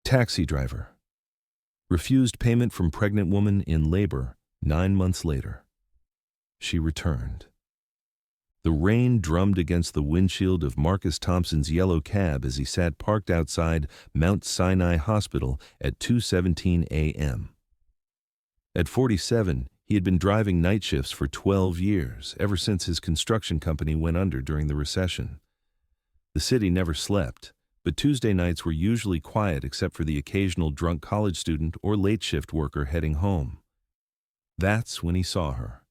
Taxi driver. Refused payment from pregnant woman in labor 9 months later. She returned. The rain drummed against the windshield of Marcus Thompson's yellow cab as he sat parked outside Mount Sinai Hospital at 2:17 a.m. At 47, he had been driving night shifts for 12 years, ever since his construction company went under during the recession. The city never slept, but Tuesday nights were usually quiet except for the occasional drunk college student or late shift worker heading home. That's when he saw her.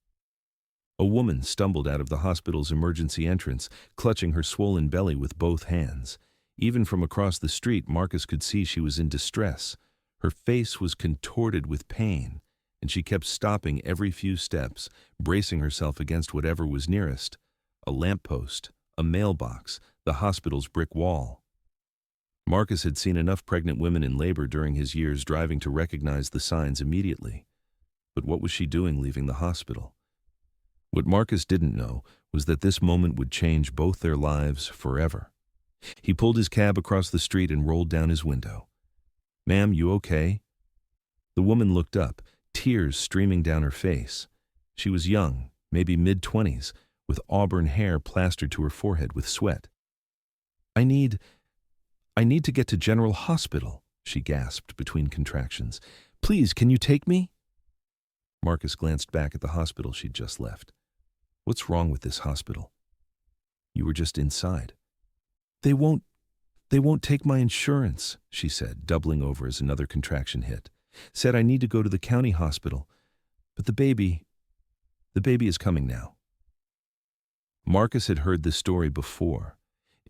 A woman stumbled out of the hospital's emergency entrance, clutching her swollen belly with both hands. Even from across the street, Marcus could see she was in distress. Her face was contorted with pain, and she kept stopping every few steps, bracing herself against whatever was nearest: a lamppost, a mailbox, the hospital's brick wall. Marcus had seen enough pregnant women in labor during his years driving to recognize the signs immediately. But what was she doing leaving the hospital? What Marcus didn't know was that this moment would change both their lives forever. He pulled his cab across the street and rolled down his window. "Ma'am, you okay?" The woman looked up, tears streaming down her face. She was young, maybe mid-20s, with auburn hair plastered to her forehead with sweat. I need to get to General Hospital," she gasped between contractions. "Please, can you take me?" Marcus glanced back at the hospital she'd just left. "What's wrong with this hospital?" "You were just inside." They won't take my insurance," she said, doubling over as another contraction hit. "Said I need to go to the county hospital. But the baby is coming now." Marcus had heard this story before.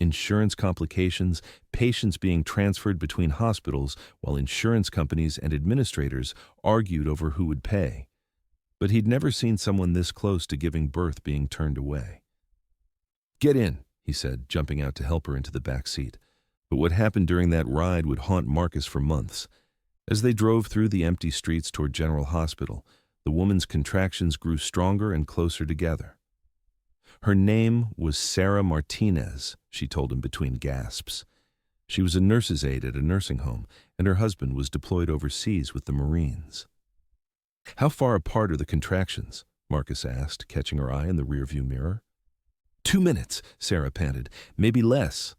Insurance complications, patients being transferred between hospitals while insurance companies and administrators argued over who would pay. But he'd never seen someone this close to giving birth being turned away. "Get in," he said, jumping out to help her into the back seat. But what happened during that ride would haunt Marcus for months. As they drove through the empty streets toward General Hospital, the woman's contractions grew stronger and closer together. Her name was Sarah Martinez, she told him between gasps. She was a nurse's aide at a nursing home, and her husband was deployed overseas with the Marines. "How far apart are the contractions?" Marcus asked, catching her eye in the rearview mirror. 2 minutes, Sarah panted. "Maybe less."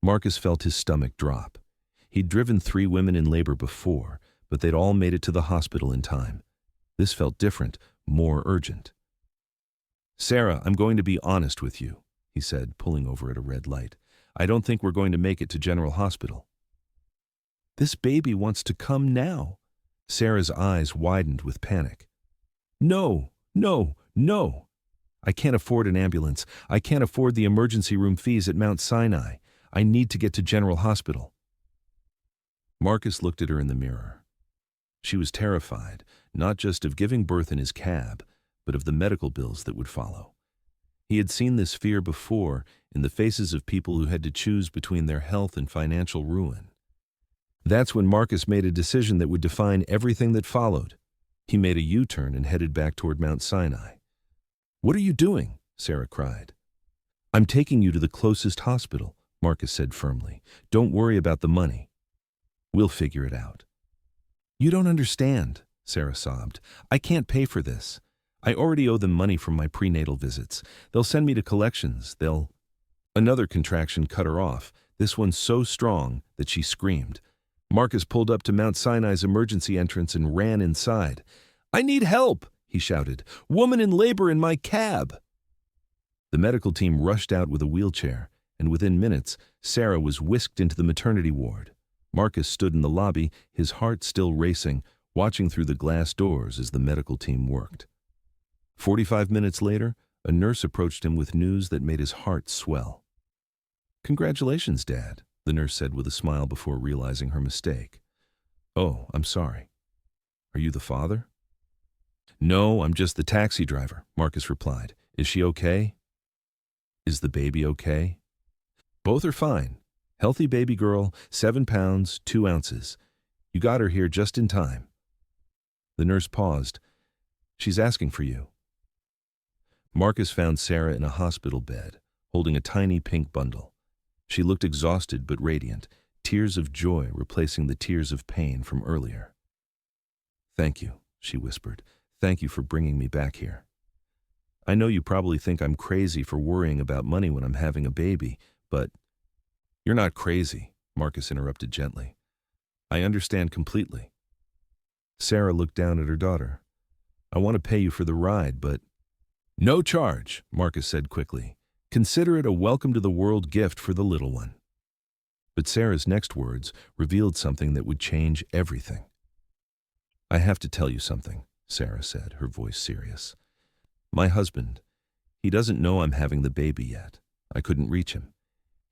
Marcus felt his stomach drop. He'd driven 3 women in labor before, but they'd all made it to the hospital in time. This felt different, more urgent. "Sarah, I'm going to be honest with you," he said, pulling over at a red light. "I don't think we're going to make it to General Hospital." "This baby wants to come now." Sarah's eyes widened with panic. No. I can't afford an ambulance. I can't afford the emergency room fees at Mount Sinai. I need to get to General Hospital." Marcus looked at her in the mirror. She was terrified, not just of giving birth in his cab, but of the medical bills that would follow. He had seen this fear before in the faces of people who had to choose between their health and financial ruin. That's when Marcus made a decision that would define everything that followed. He made a U-turn and headed back toward Mount Sinai. "What are you doing?" Sarah cried. "I'm taking you to the closest hospital," Marcus said firmly. "Don't worry about the money. We'll figure it out." "You don't understand," Sarah sobbed. "I can't pay for this. I already owe them money from my prenatal visits. They'll send me to collections. Another contraction cut her off, this one so strong that she screamed. Marcus pulled up to Mount Sinai's emergency entrance and ran inside. "I need help," he shouted. "Woman in labor in my cab." The medical team rushed out with a wheelchair, and within minutes, Sarah was whisked into the maternity ward. Marcus stood in the lobby, his heart still racing, watching through the glass doors as the medical team worked. 45 minutes later, a nurse approached him with news that made his heart swell. "Congratulations, Dad," the nurse said with a smile before realizing her mistake. "Oh, I'm sorry. Are you the father?" "No, I'm just the taxi driver," Marcus replied. "Is she okay?" "Is the baby okay?" "Both are fine. Healthy baby girl, 7 pounds, 2 ounces. You got her here just in time." The nurse paused. "She's asking for you." Marcus found Sarah in a hospital bed, holding a tiny pink bundle. She looked exhausted but radiant, tears of joy replacing the tears of pain from earlier. "Thank you," she whispered. "Thank you for bringing me back here. I know you probably think I'm crazy for worrying about money when I'm having a baby, but—" "You're not crazy," Marcus interrupted gently. "I understand completely." Sarah looked down at her daughter. "I want to pay you for the ride, but—" "No charge," Marcus said quickly. "Consider it a welcome to the world gift for the little one." But Sarah's next words revealed something that would change everything. "I have to tell you something," Sarah said, her voice serious. "My husband, he doesn't know I'm having the baby yet. I couldn't reach him.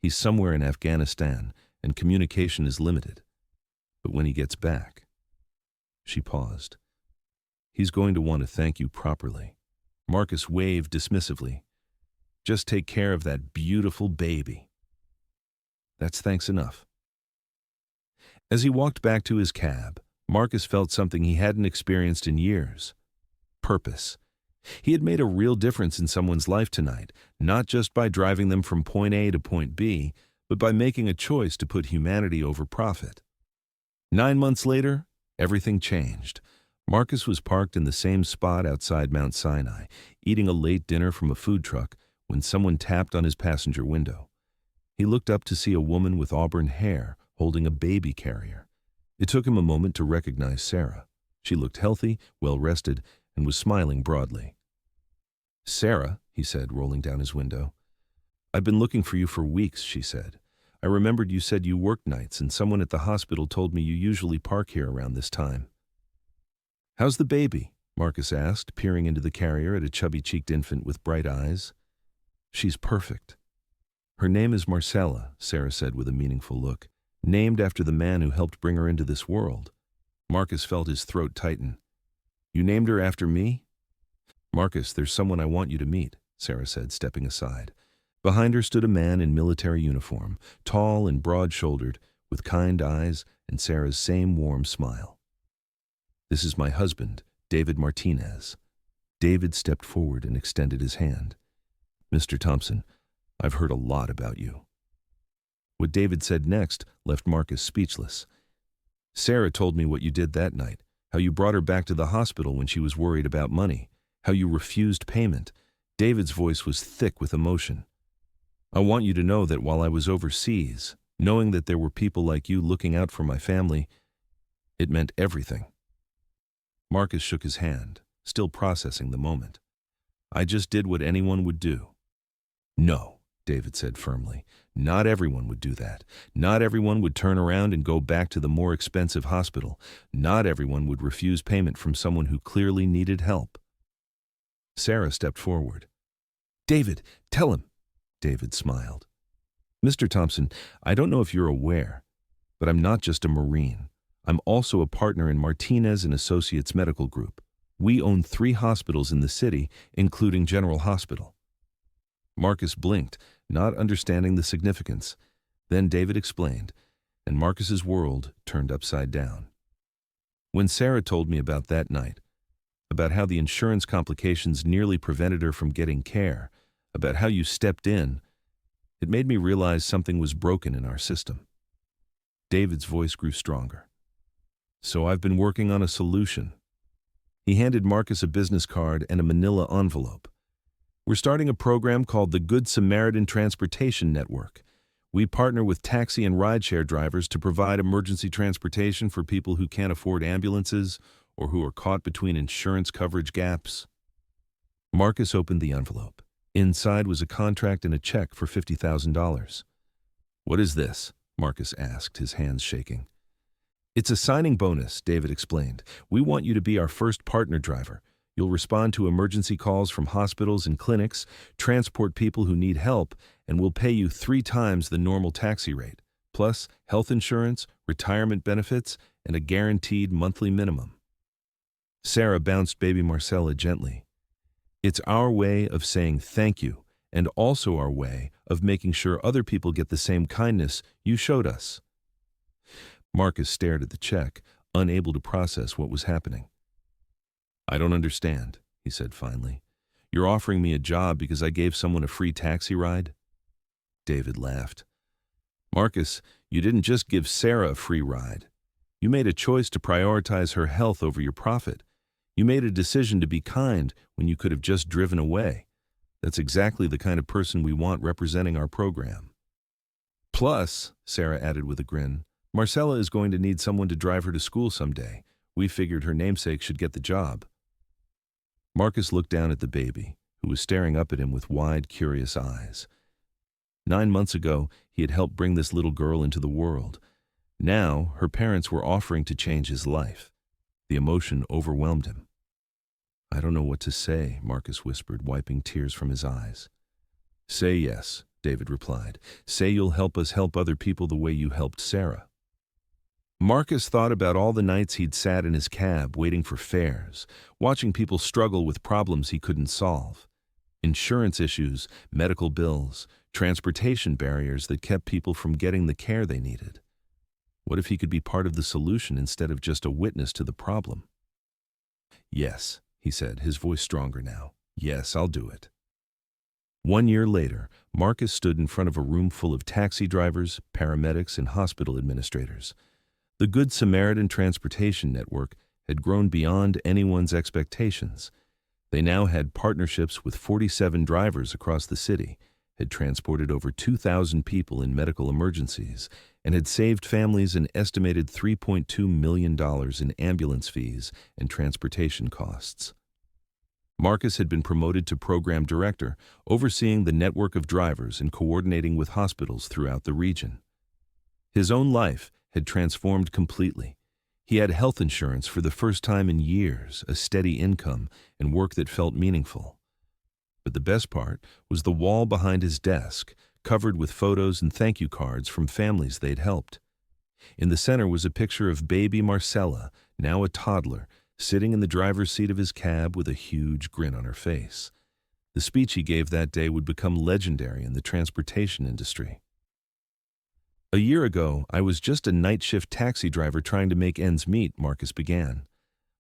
He's somewhere in Afghanistan, and communication is limited. But when he gets back—" She paused. "He's going to want to thank you properly." Marcus waved dismissively. "Just take care of that beautiful baby. That's thanks enough." As he walked back to his cab, Marcus felt something he hadn't experienced in years: purpose. He had made a real difference in someone's life tonight, not just by driving them from point A to point B, but by making a choice to put humanity over profit. 9 months later, everything changed. Marcus was parked in the same spot outside Mount Sinai, eating a late dinner from a food truck, when someone tapped on his passenger window. He looked up to see a woman with auburn hair holding a baby carrier. It took him a moment to recognize Sarah. She looked healthy, well-rested, and was smiling broadly. "Sarah," he said, rolling down his window. "I've been looking for you for weeks," she said. "I remembered you said you worked nights, and someone at the hospital told me you usually park here around this time." "How's the baby?" Marcus asked, peering into the carrier at a chubby-cheeked infant with bright eyes. "She's perfect." "Her name is Marcella," Sarah said with a meaningful look, "named after the man who helped bring her into this world." Marcus felt his throat tighten. "You named her after me?" "Marcus, there's someone I want you to meet," Sarah said, stepping aside. Behind her stood a man in military uniform, tall and broad-shouldered, with kind eyes and Sarah's same warm smile. "This is my husband, David Martinez." David stepped forward and extended his hand. "Mr. Thompson, I've heard a lot about you." What David said next left Marcus speechless. "Sarah told me what you did that night, how you brought her back to the hospital when she was worried about money, how you refused payment." David's voice was thick with emotion. "I want you to know that while I was overseas, knowing that there were people like you looking out for my family, it meant everything." Marcus shook his hand, still processing the moment. "I just did what anyone would do." "No," David said firmly. "Not everyone would do that. Not everyone would turn around and go back to the more expensive hospital. Not everyone would refuse payment from someone who clearly needed help." Sarah stepped forward. "David, tell him." David smiled. "Mr. Thompson, I don't know if you're aware, but I'm not just a Marine. I'm also a partner in Martinez and Associates Medical Group. We own 3 hospitals in the city, including General Hospital." Marcus blinked, not understanding the significance. Then David explained, and Marcus's world turned upside down. "When Sarah told me about that night, about how the insurance complications nearly prevented her from getting care, about how you stepped in, it made me realize something was broken in our system." David's voice grew stronger. "So I've been working on a solution." He handed Marcus a business card and a manila envelope. "We're starting a program called the Good Samaritan Transportation Network. We partner with taxi and rideshare drivers to provide emergency transportation for people who can't afford ambulances or who are caught between insurance coverage gaps." Marcus opened the envelope. Inside was a contract and a check for $50,000. "What is this?" Marcus asked, his hands shaking. "It's a signing bonus," David explained. "We want you to be our first partner driver. You'll respond to emergency calls from hospitals and clinics, transport people who need help, and we'll pay you 3 times the normal taxi rate, plus health insurance, retirement benefits, and a guaranteed monthly minimum." Sarah bounced baby Marcella gently. "It's our way of saying thank you, and also our way of making sure other people get the same kindness you showed us." Marcus stared at the check, unable to process what was happening. "I don't understand," he said finally. "You're offering me a job because I gave someone a free taxi ride?" David laughed. "Marcus, You didn't just give Sarah a free ride. You made a choice to prioritize her health over your profit. You made a decision to be kind when you could have just driven away. That's exactly the kind of person we want representing our program. Plus, Sarah added with a grin, Marcella is going to need someone to drive her to school someday. We figured her namesake should get the job. Marcus looked down at the baby, who was staring up at him with wide, curious eyes. 9 months ago, he had helped bring this little girl into the world. Now, her parents were offering to change his life. The emotion overwhelmed him. I don't know what to say, Marcus whispered, wiping tears from his eyes. Say yes, David replied. Say you'll help us help other people the way you helped Sarah. Marcus thought about all the nights he'd sat in his cab waiting for fares, watching people struggle with problems he couldn't solve. Insurance issues, medical bills, transportation barriers that kept people from getting the care they needed. What if he could be part of the solution instead of just a witness to the problem? Yes, he said, his voice stronger now. Yes, I'll do it. 1 year later, Marcus stood in front of a room full of taxi drivers, paramedics, and hospital administrators. The Good Samaritan Transportation Network had grown beyond anyone's expectations. They now had partnerships with 47 drivers across the city, had transported over 2,000 people in medical emergencies, and had saved families an estimated $3.2 million in ambulance fees and transportation costs. Marcus had been promoted to program director, overseeing the network of drivers and coordinating with hospitals throughout the region. His own life had transformed completely. He had health insurance for the first time in years, a steady income, and work that felt meaningful. But the best part was the wall behind his desk, covered with photos and thank you cards from families they'd helped. In the center was a picture of baby Marcella, now a toddler, sitting in the driver's seat of his cab with a huge grin on her face. The speech he gave that day would become legendary in the transportation industry. A year ago, I was just a night shift taxi driver trying to make ends meet, Marcus began.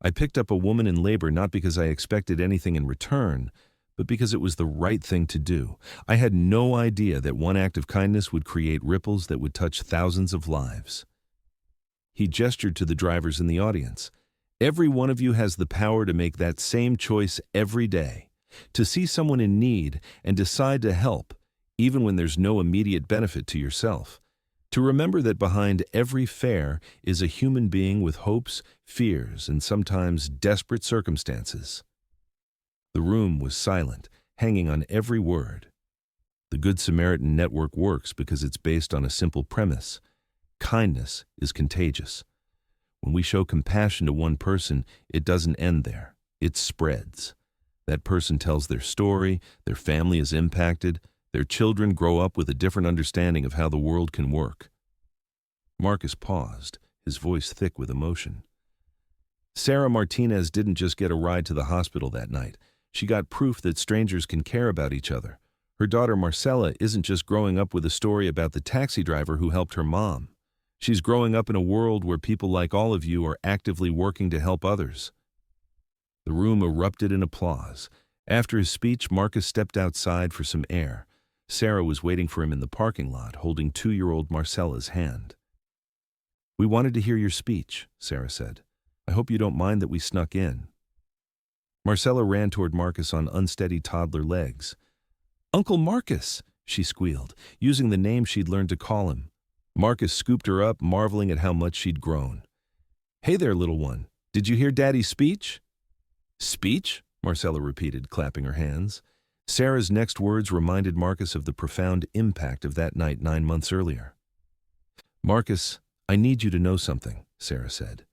I picked up a woman in labor not because I expected anything in return, but because it was the right thing to do. I had no idea that one act of kindness would create ripples that would touch thousands of lives. He gestured to the drivers in the audience. Every one of you has the power to make that same choice every day, to see someone in need and decide to help, even when there's no immediate benefit to yourself. To remember that behind every fare is a human being with hopes, fears, and sometimes desperate circumstances. The room was silent, hanging on every word. The Good Samaritan Network works because it's based on a simple premise. Kindness is contagious. When we show compassion to one person, it doesn't end there. It spreads. That person tells their story, their family is impacted, their children grow up with a different understanding of how the world can work. Marcus paused, his voice thick with emotion. Sarah Martinez didn't just get a ride to the hospital that night. She got proof that strangers can care about each other. Her daughter Marcella isn't just growing up with a story about the taxi driver who helped her mom. She's growing up in a world where people like all of you are actively working to help others. The room erupted in applause. After his speech, Marcus stepped outside for some air. Sarah was waiting for him in the parking lot, holding 2-year-old Marcella's hand. We wanted to hear your speech, Sarah said. I hope you don't mind that we snuck in. Marcella ran toward Marcus on unsteady toddler legs. Uncle Marcus, she squealed, using the name she'd learned to call him. Marcus scooped her up, marveling at how much she'd grown. Hey there, little one. Did you hear Daddy's speech? Speech? Marcella repeated, clapping her hands. Sarah's next words reminded Marcus of the profound impact of that night 9 months earlier. Marcus, I need you to know something, Sarah said.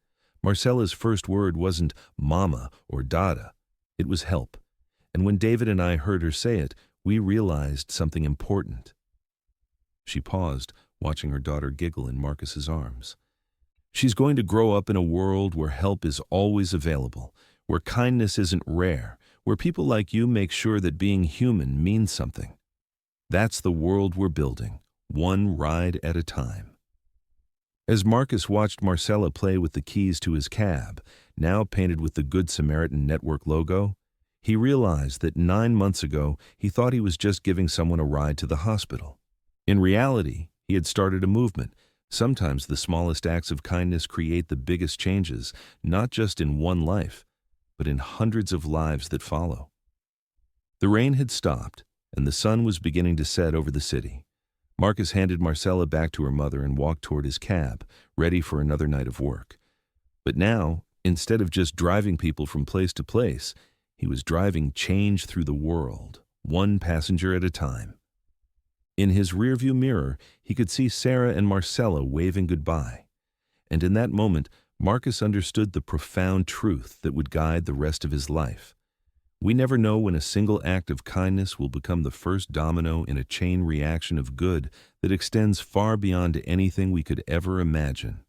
Marcella's first word wasn't mama or dada. It was help. And when David and I heard her say it, we realized something important. She paused, watching her daughter giggle in Marcus's arms. She's going to grow up in a world where help is always available, where kindness isn't rare, where people like you make sure that being human means something. That's the world we're building, one ride at a time. As Marcus watched Marcella play with the keys to his cab, now painted with the Good Samaritan Network logo, he realized that 9 months ago he thought he was just giving someone a ride to the hospital. In reality, he had started a movement, Sometimes the smallest acts of kindness create the biggest changes, not just in one life, but in hundreds of lives that follow. The rain had stopped, and the sun was beginning to set over the city. Marcus handed Marcella back to her mother and walked toward his cab, ready for another night of work. But now, instead of just driving people from place to place, he was driving change through the world, one passenger at a time. In his rearview mirror, he could see Sarah and Marcella waving goodbye. And in that moment, Marcus understood the profound truth that would guide the rest of his life. We never know when a single act of kindness will become the first domino in a chain reaction of good that extends far beyond anything we could ever imagine.